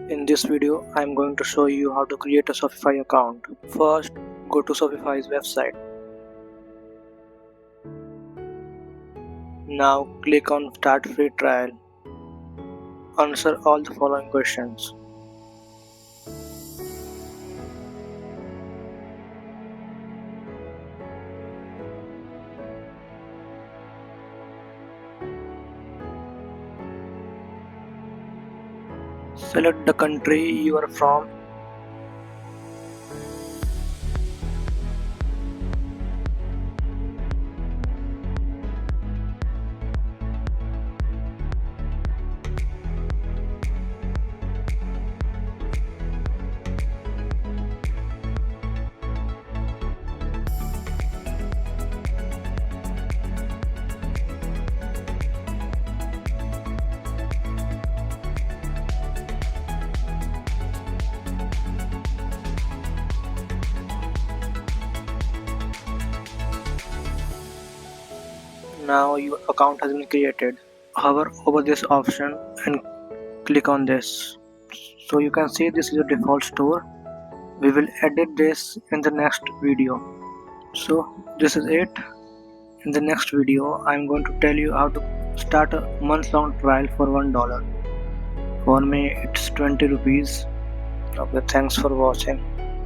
In this video, I am going to show you how to create a Shopify account. First, go to Shopify's website. Now click on Start Free Trial. Answer all the following questions. Select the country you are from. Now your account has been created. Hover over this option and click on this. So you can see this is a default store. We will edit this in the next video. So this is it. In the next video, I am going to tell you how to start a month-long trial for $1. For me, it's 20 rupees. Okay, thanks for watching.